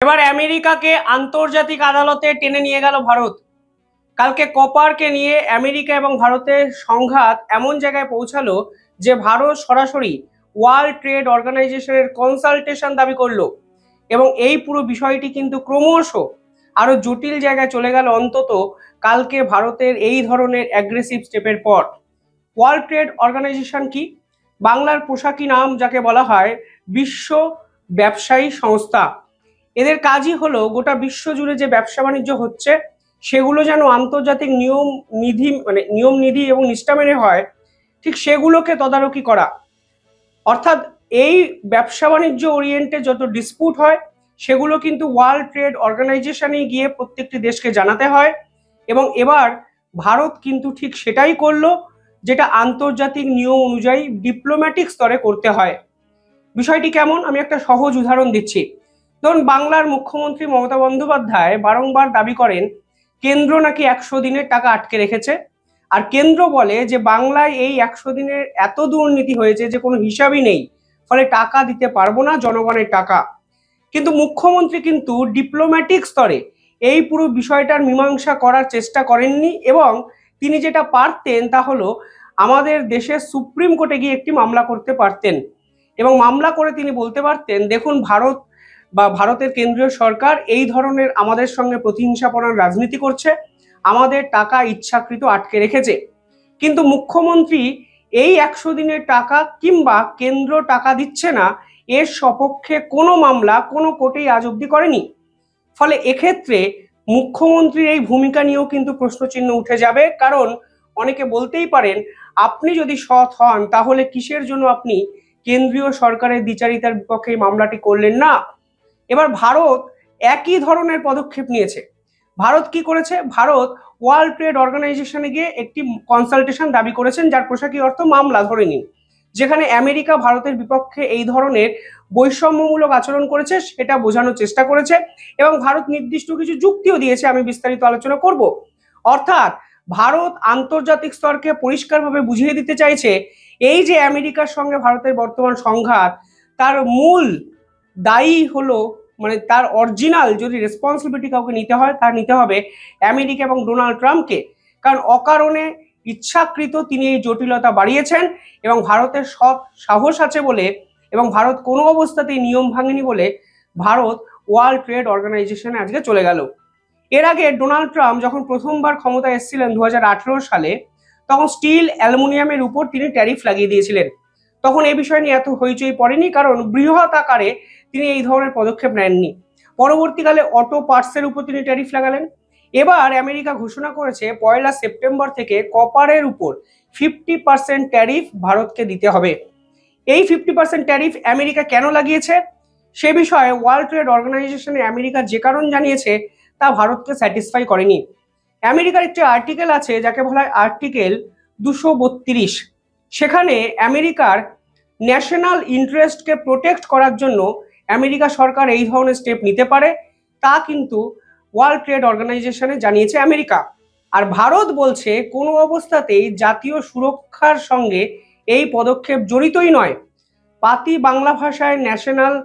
এবার আমেরিকাকে আন্তর্জাতিক আদালতে টেনে নিয়ে গেল ভারত। কালকে কপারকে নিয়ে আমেরিকা এবং ভারতের সংঘাত এমন জায়গায় পৌঁছালো যে ভারত সরাসরি ওয়ার্ল্ড ট্রেড অর্গানাইজেশনের কনসালটেশন দাবি করলো। এবং এই পুরো বিষয়টি কিন্তু ক্রমশ আরো জটিল জায়গায় চলে গেল অন্তত কালকে ভারতের এই ধরনের অ্যাগ্রেসিভ স্টেপের পর। ওয়ার্ল্ড ট্রেড অর্গানাইজেশন কি? বাংলার পোশাকি নাম যাকে বলা হয় বিশ্ব ব্যবসায়ী সংস্থা। এদের কাজই হলো গোটা বিশ্ব জুড়ে যে ব্যবসা বাণিজ্য হচ্ছে সেগুলো যেন আন্তর্জাতিক নিয়ম নিধি এবং নিষ্ঠা মেনে হয়, ঠিক সেগুলোকে তদারকি করা। অর্থাৎ এই ব্যবসা বাণিজ্য ওরিয়েন্টে যত ডিসপুট হয় সেগুলো কিন্তু ওয়ার্ল্ড ট্রেড অর্গানাইজেশনে গিয়ে প্রত্যেকটি দেশকে জানাতে হয়। এবং এবার ভারত কিন্তু ঠিক সেটাই করলো যেটা আন্তর্জাতিক নিয়ম অনুযায়ী ডিপ্লোম্যাটিক স্তরে করতে হয়। বিষয়টি কেমন, আমি একটা সহজ উদাহরণ দিচ্ছি। ধরুন, বাংলার মুখ্যমন্ত্রী মমতা বন্দ্যোপাধ্যায় বারংবার দাবি করেন কেন্দ্র নাকি 100 দিনের টাকা আটকে রেখেছে। আর কেন্দ্র বলে যে বাংলায় এই 100 দিনের এত দুর্নীতি হয়েছে যে কোনো হিসাবই নেই, ফলে টাকা দিতে পারবো না, জনগণের টাকা। কিন্তু মুখ্যমন্ত্রী কিন্তু ডিপ্লোম্যাটিক স্তরে এই পুরো বিষয়টার মীমাংসা করার চেষ্টা করেননি। এবং তিনি যেটা পারতেন তা হলো আমাদের দেশের সুপ্রিম কোর্টে গিয়ে একটি মামলা করতে পারতেন এবং মামলা করে তিনি বলতে পারতেন, দেখুন ভারত বা ভারতের কেন্দ্রীয় সরকার এই ধরনের আমাদের সঙ্গে প্রতিহিংসাপনার রাজনীতি করছে, আমাদের টাকা ইচ্ছাকৃত আটকে রেখেছে। কিন্তু মুখ্যমন্ত্রী এই 100 দিনের টাকা কিংবা কেন্দ্র টাকা দিচ্ছে না এর সপক্ষে কোনো মামলা কোনো কোর্টেই আজ অবধি করেনি। ফলে এক্ষেত্রে মুখ্যমন্ত্রীর এই ভূমিকা নিয়েও কিন্তু প্রশ্নচিহ্ন উঠে যাবে। কারণ অনেকে বলতেই পারেন, আপনি যদি সৎ হন তাহলে কিসের জন্য আপনি কেন্দ্রীয় সরকারের দ্বিচারিতার বিপক্ষে এই মামলাটি করলেন না। এবার ভারত একই ধরনের পদক্ষেপ নিয়েছে। ভারত কি করেছে? ভারত ওয়ার্ল্ড ট্রেড অর্গানাইজেশনে গিয়ে একটি কনসালটেশন দাবি করেছেন, যার পোশাকি অর্থ মামলা ধরে নিন, যেখানে আমেরিকা ভারতের বিপক্ষে এই ধরনের বৈষম্যমূলক আচরণ করেছে সেটা বোঝানোর চেষ্টা করেছে এবং ভারত নির্দিষ্ট কিছু যুক্তিও দিয়েছে, আমি বিস্তারিত আলোচনা করব। অর্থাৎ ভারত আন্তর্জাতিক স্তরকে পরিষ্কারভাবে বুঝিয়ে দিতে চাইছে এই যে আমেরিকার সঙ্গে ভারতের বর্তমান সংঘাত, তার মূল দায়ী হলো, মানে তার অরিজিনাল যদি রেসপন্সিবিলিটি কাউকে নিতে হয় তা নিতে হবে আমেরিকা এবং ডোনাল্ড ট্রাম্পকে। কারণ অকারণে ইচ্ছাকৃত তিনি এই জটিলতা বাড়িয়েছেন এবং ভারতের সব সাহস আছে বলে এবং ভারত কোনো অবস্থাতেই নিয়ম ভাঙেনি বলে ভারত ওয়ার্ল্ড ট্রেড অর্গানাইজেশনে আজকে চলে গেল। এর আগে ডোনাল্ড ট্রাম্প যখন প্রথমবার ক্ষমতায় এসেছিলেন 2018 সালে, তখন স্টিল অ্যালুমিনিয়ামের উপর তিনি ট্যারিফ লাগিয়ে দিয়েছিলেন। তখন এই বিষয় নিয়ে এত হইচই পড়েনি, কারণ বৃহৎ আকারে তিনি এই ধরনের পদক্ষেপ নেননি। পরবর্তীকালে অটো পার্টসের উপর তিনি ট্যারিফ লাগালেন। এবার আমেরিকা ঘোষণা করেছে 1 সেপ্টেম্বর থেকে কপারের উপর 50% ট্যারিফ ভারতকে দিতে হবে। এই 50% ট্যারিফ আমেরিকা কেন লাগিয়েছে সে বিষয়ে ওয়ার্ল্ড ট্রেড অর্গানাইজেশনে আমেরিকা যে কারণ জানিয়েছে তা ভারতকে স্যাটিসফাই করেনি। আমেরিকার একটি আর্টিকেল আছে যাকে বলা হয় আর্টিকেল 232। সেখানে আমেরিকার ন্যাশনাল ইন্টারেস্টকে প্রোটেক্ট করার জন্য আমেরিকা সরকার এই ধরনের স্টেপ নিতে পারে, তা কিন্তু ওয়ার্ল্ড ট্রেড অর্গানাইজেশনে জানিয়েছে আমেরিকা। আর ভারত বলছে কোনো অবস্থাতেই জাতীয় সুরক্ষার সঙ্গে এই পদক্ষেপ জড়িতই নয়। পাতি বাংলা ভাষায় ন্যাশনাল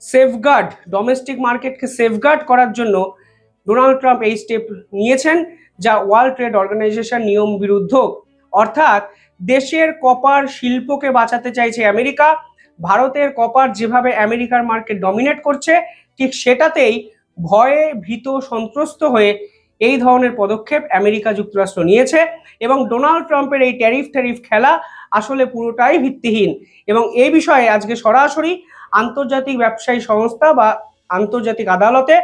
সেফগার্ড, ডোমেস্টিক মার্কেটকে সেফগার্ড করার জন্য ডোনাল্ড ট্রাম্প এই স্টেপ নিয়েছেন, যা ওয়ার্ল্ড ট্রেড অর্গানাইজেশন নিয়ম বিরুদ্ধ। অর্থাৎ দেশের কপার শিল্পকে বাঁচাতে চাইছে আমেরিকা। ভারতের কপার যেভাবে আমেরিকার মার্কেট ডমিনেট করছে, ঠিক সেটাতেই ভয়ে ভীত সন্ত্রস্ত হয়ে এই ধরনের পদক্ষেপ আমেরিকা যুক্তরাষ্ট্র নিয়েছে। এবং ডোনাল্ড ট্রাম্পের এই ট্যারিফ খেলা আসলে পুরোটাই ভিত্তিহীন। এবং এই বিষয়ে আজকে সরাসরি আন্তর্জাতিক ব্যবসায়ী সংস্থা বা আন্তর্জাতিক আদালতে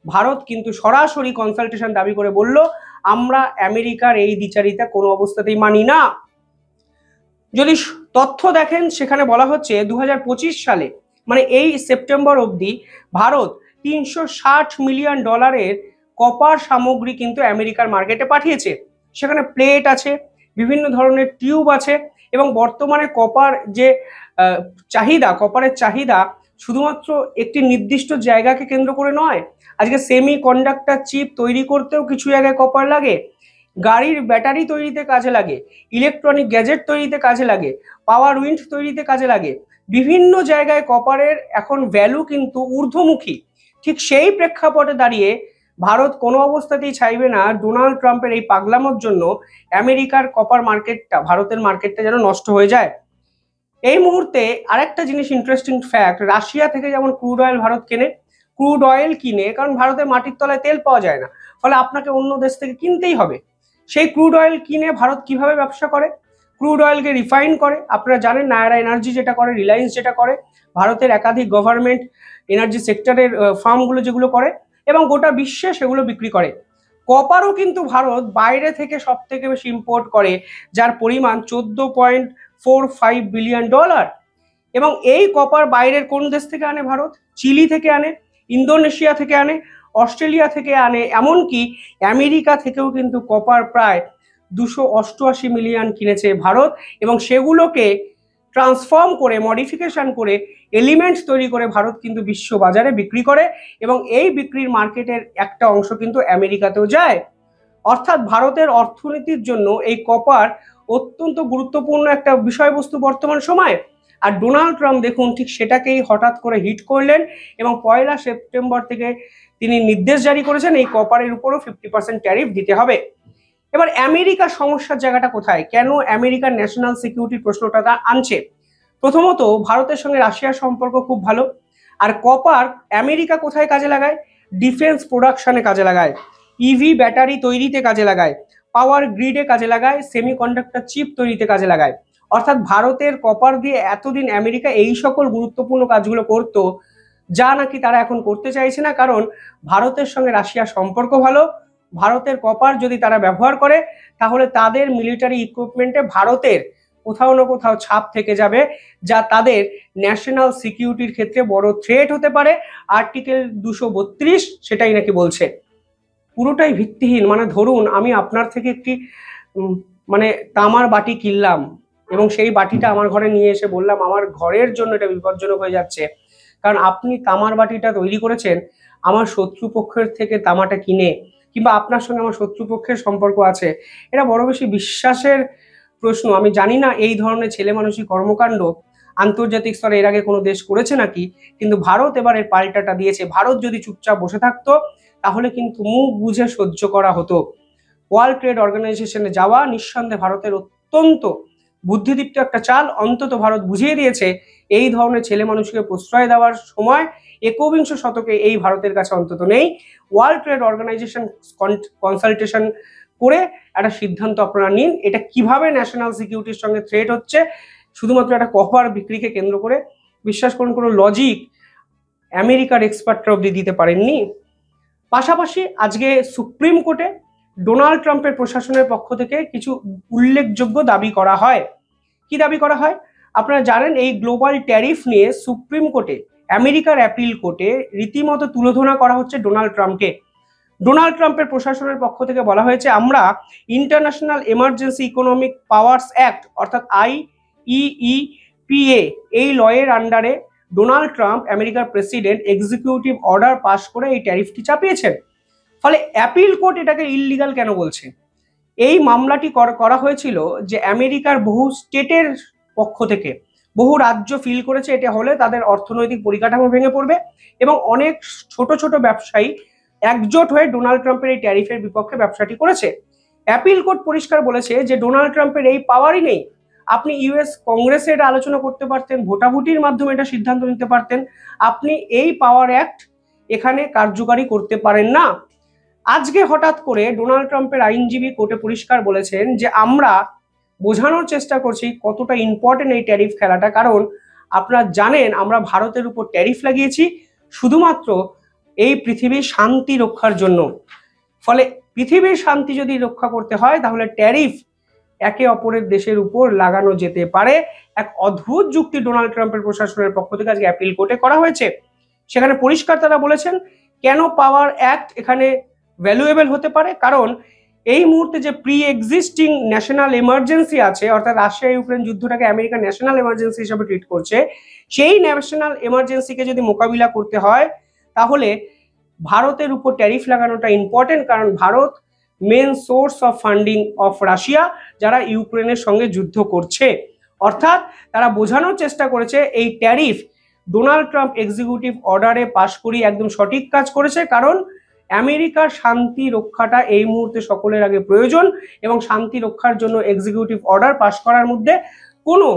ভারত কিন্তু সরাসরি কনসালটেশন দাবি করে বলল, আমরা আমেরিকার এই দ্বিচারিতা কোনো অবস্থাতেই মানি না। যদি তথ্য দেখেন সেখানে বলা হচ্ছে 2025 সালে, মানে এই সেপ্টেম্বর অবধি ভারত $360 মিলিয়ন কপার সামগ্রী কিন্তু আমেরিকার মার্কেটে পাঠিয়েছে। সেখানে প্লেট আছে, বিভিন্ন ধরনের টিউব আছে এবং বর্তমানে কপার যে কপারের চাহিদা শুধুমাত্র একটি নির্দিষ্ট জায়গাকে কেন্দ্র করে নয়। আজকে সেমি কন্ডাক্টর চিপ তৈরি করতেও কিছু জায়গায় কপার লাগে, গাড়ির ব্যাটারি তৈরিতে কাজে লাগে, ইলেকট্রনিক গ্যাজেট তৈরিতে কাজে লাগে, পাওয়ার উইন্ড তৈরিতে কাজে লাগে। বিভিন্ন জায়গায় কপারের এখন ভ্যালু কিন্তু ঊর্ধ্বমুখী। ঠিক সেই প্রেক্ষাপটে দাঁড়িয়ে ভারত কোনো অবস্থাতেই চাইবে না ডোনাল্ড ট্রাম্পের এই পাগলামোর জন্য আমেরিকার কপার মার্কেটটা, ভারতের মার্কেটটা যেন নষ্ট হয়ে যায়। এই মুহূর্তে আরেকটা জিনিস ইন্টারেস্টিং ফ্যাক্ট, রাশিয়া থেকে যেমন ক্রুড অয়েল ভারত কেনে, ক্রুড অয়েল কিনে, কারণ ভারতের মাটির তলায় তেল পাওয়া যায় না, ফলে আপনাকে অন্য দেশ থেকে কিনতেই হবে। সেই ক্রুড অয়েল কিনে ভারত কিভাবে ব্যবসা করে? ক্রুড অয়েলকে রিফাইন করে। আপনারা জানেন নায়রা এনার্জি যেটা করে, রিলায়েন্স যেটা করে, ভারতের একাধিক গভর্নমেন্ট এনার্জি সেক্টরের ফার্মগুলো যেগুলো করে, এবং গোটা বিশ্বে সেগুলো বিক্রি করে। কপারও কিন্তু ভারত বাইরে থেকে সব থেকে বেশি ইম্পোর্ট করে, যার পরিমাণ $14.45 বিলিয়ন। এবং এই কপার বাইরের কোন দেশ থেকে আনে ভারত? চিলি থেকে আনে, ইন্দোনেশিয়া থেকে আনে, অস্ট্রেলিয়া থেকে আনে, এমনকি আমেরিকা থেকেও কিন্তু কপার প্রায় 288 মিলিয়ন কিনেছে ভারত, এবং সেগুলোকে ট্রান্সফর্ম করে, মডিফিকেশন করে, এলিমেন্টস তৈরি করে ভারত কিন্তু বিশ্ব বাজারে বিক্রি করে, এবং এই বিক্রির মার্কেটের একটা অংশ কিন্তু আমেরিকাতেও যায়। অর্থাৎ ভারতের অর্থনীতির জন্য এই কপার অত্যন্ত গুরুত্বপূর্ণ একটা বিষয়বস্তু বর্তমান সময়ে। আর ডোনাল্ড ট্রাম্প দেখুন ঠিক সেটাকেই হঠাৎ করে হিট করলেন, এবং 1 সেপ্টেম্বর থেকে তিনি নির্দেশ জারি করেছেন এই কপারের উপরও 50% ট্যারিফ দিতে হবে। এবার আমেরিকার সমস্যার জায়গাটা কোথায়? কেন আমেরিকার ন্যাশনাল সিকিউরিটির প্রশ্নটা আনছে? প্রথমত, ভারতের সঙ্গে রাশিয়ার সম্পর্ক খুব ভালো, আর কপার আমেরিকা কোথায় কাজে লাগায়? ডিফেন্স প্রোডাকশনে কাজে লাগায়, ইভি ব্যাটারি তৈরিতে কাজে লাগায়, পাওয়ার গ্রিডে কাজে লাগায়, সেমিকন্ডাক্টর চিপ তৈরিতে কাজে লাগায়। অর্থাৎ ভারতের কপার দিয়ে এতদিন আমেরিকা এই সকল গুরুত্বপূর্ণ কাজগুলো করতো, যা নাকি তারা এখন করতে চাইছে না, কারণ ভারতের সঙ্গে রাশিয়ার সম্পর্ক ভালো। ভারতের কপার যদি তারা ব্যবহার করে, তাহলে তাদের মিলিটারি ইকুইপমেন্টে ভারতের কোথাও না কোথাও ছাপ থেকে যাবে, যা তাদের ন্যাশনাল সিকিউরিটির ক্ষেত্রে বড় থ্রেট হতে পারে। আর্টিকেল 232 সেটাই নাকি বলছে। পুরোটাই ভিত্তিহীন। মানে ধরুন আমি আপনার থেকে একটি মানে তামার বাটি কিনলাম, এবং সেই বাটিটা আমার ঘরে নিয়ে এসে বললাম আমার ঘরের জন্য এটা বিপজ্জনক হয়ে যাচ্ছে, কারণ আপনি তামার বাটিটা তৈরি করেছেন আমার শত্রুপক্ষের থেকে তামাটা কিনে, কিংবা আপনার সঙ্গে আমার শত্রুপক্ষের সম্পর্ক আছে। এটা বড় বেশি বিশ্বাসের প্রশ্ন। আমি জানি না এই ধরনের ছেলে মানুষই কর্মকাণ্ড আন্তর্জাতিক স্তরে এর আগে কোনো দেশ করেছে নাকি, কিন্তু ভারত এবার এর পাল্টাটা দিয়েছে। ভারত যদি চুপচাপ বসে থাকতো তাহলে কিন্তু মুখ বুঝে সহ্য করা হতো। ওয়ার্ল্ড ট্রেড অর্গানাইজেশনে যাওয়া নিঃসন্দেহে ভারতের অত্যন্ত বুদ্ধিদীপ্ত একটা চাল। অন্তত ভারত বুঝিয়ে দিয়েছে এই ধরনের ছেলে মানুষকে প্রশ্রয় দেওয়ার সময় 21 শতকে এই ভারতের কাছে অন্তত নেই। ওয়ার্ল্ড ট্রেড অর্গানাইজেশন কনসালটেশন করে একটা সিদ্ধান্ত আপনারা নিন, এটা কিভাবে ন্যাশনাল সিকিউরিটির সঙ্গে থ্রেট হচ্ছে। শুধুমাত্র একটা কপার বিক্রিকে কেন্দ্র করে বিশ্বাস করুন কোনো লজিক আমেরিকার এক্সপার্টরা অব্দি দিতে পারেননি। পাশাপাশি আজকে সুপ্রিম কোর্টে ডোনাল্ড ট্রাম্পের প্রশাসনের পক্ষ থেকে কিছু উল্লেখযোগ্য দাবি করা হয়। কি দাবি করা হয়? আপনারা জানেন এই গ্লোবাল ট্যারিফ নিয়ে সুপ্রিম কোর্টে, আমেরিকার অ্যাপিল কোর্টে রীতিমতো তুলোধনা করা হচ্ছে ডোনাল্ড ট্রাম্পকে। ডোনাল্ড ট্রাম্পের প্রশাসনের পক্ষ থেকে বলা হয়েছে আমরা international emergency economic powers act অর্থাৎ IEEPA এই লয়ের আন্ডারে ডোনাল্ড ট্রাম্প আমেরিকার প্রেসিডেন্ট এক্সিকিউটিভ অর্ডার পাস করে এই ট্যারিফটি চাপিয়েছেন। ফলে অ্যাপিল কোর্ট এটাকে ইললিগাল কেন বলছে? এই মামলাটি করা হয়েছিল যে আমেরিকার বহু স্টেটের পক্ষ থেকে বহু রাজ্য ফিল করেছে এটা হলে তাদের অর্থনৈতিক পরিকাঠামো ভেঙে পড়বে, এবং অনেক ছোট ছোট ব্যবসায়ী একজোট হয়ে ডোনাল্ড ট্রাম্পের এই ট্যারিফের বিপক্ষে ব্যবসাটি করেছে। অ্যাপিল কোর্ট পরিষ্কার বলেছে যে ডোনাল্ড ট্রাম্পের এই পাওয়ারই নেই। আপনি ইউএস কংগ্রেসে এটা আলোচনা করতে পারতেন, ভোটাভুটির মাধ্যমে এটা সিদ্ধান্ত নিতে পারতেন, আপনি এই পাওয়ার অ্যাক্ট এখানে কার্যকারী করতে পারেন না। আজকে হঠাৎ করে ডোনাল্ড ট্রাম্পের আইনজীবী কোর্টে পরিষ্কার বলেছেন যে আমরা বোঝানোর চেষ্টা করছি কতটা ইম্পর্টেন্ট এই ট্যারিফ খেলাটা, কারণ আপনারা জানেন আমরা ভারতের উপর ট্যারিফ লাগিয়েছি শুধুমাত্র এই পৃথিবীর শান্তি রক্ষার জন্য। ফলে পৃথিবীর শান্তি যদি রক্ষা করতে হয় তাহলে ট্যারিফ একে অপরের দেশের উপর লাগানো যেতে পারে। এক অদ্ভুত যুক্তি ডোনাল্ড ট্রাম্পের প্রশাসনের পক্ষ থেকে আজকে অ্যাপিল কোর্টে করা হয়েছে। সেখানে পরিষ্কার তারা বলেছেন কেন পাওয়ার অ্যাক্ট এখানে ভ্যালুয়েবল হতে পারে, কারণ এই মুহূর্তে যে প্রি এক্সিস্টিং ন্যাশনাল এমার্জেন্সি আছে, অর্থাৎ রাশিয়া ইউক্রেন যুদ্ধটাকে আমেরিকা ন্যাশনাল এমার্জেন্সি হিসেবে ট্রিট করছে, সেই ন্যাশনাল এমার্জেন্সিকে যদি মোকাবিলা করতে হয় তাহলে ভারতের উপর ট্যারিফ লাগানোটা ইম্পর্টেন্ট, কারণ ভারত main source of funding of Russia যারা ইউক্রেনের সঙ্গে যুদ্ধ করছে। অর্থাৎ তারা বোঝানোর চেষ্টা করেছে এই ট্যারিফ ডোনাল্ড ট্রাম্প এক্সিকিউটিভ অর্ডারে পাশ করিয়ে একদম সঠিক কাজ করেছে, কারণ আমেরিকার শান্তি রক্ষাটা এই মুহূর্তে সকলের আগে প্রয়োজন এবং শান্তি রক্ষার জন্য এক্সিকিউটিভ অর্ডার পাশ করার মধ্যে কোনো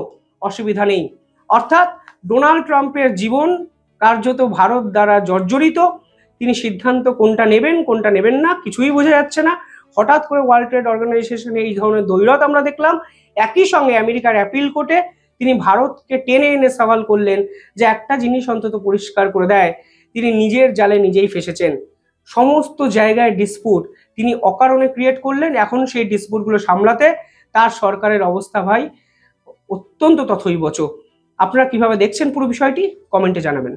অসুবিধা নেই। অর্থাৎ ডোনাল্ড ট্রাম্পের জীবন কার্যত ভারত দ্বারা জর্জরিত। তিনি সিদ্ধান্ত কোনটা নেবেন না কিছুই বোঝা যাচ্ছে না। হঠাৎ করে ওয়ার্ল্ড ট্রেড অর্গানাইজেশনে এই ধরনের দৈরত আমরা দেখলাম। একই সঙ্গে আমেরিকার অ্যাপিল কোর্টে তিনি ভারতকে টেনে এনে সওয়াল করলেন যে একটা জিনিস অন্তত পরিষ্কার করে দেয়, তিনি নিজের জালে নিজেই ফেসেছেন। সমস্ত জায়গায় ডিসপুট তিনি অকারণে ক্রিয়েট করলেন। এখন সেই ডিসপুটগুলো সামলাতে তার সরকারের অবস্থা ভাই অত্যন্ত তথৈবচ। আপনারা কিভাবে দেখছেন পুরো বিষয়টি কমেন্টে জানাবেন।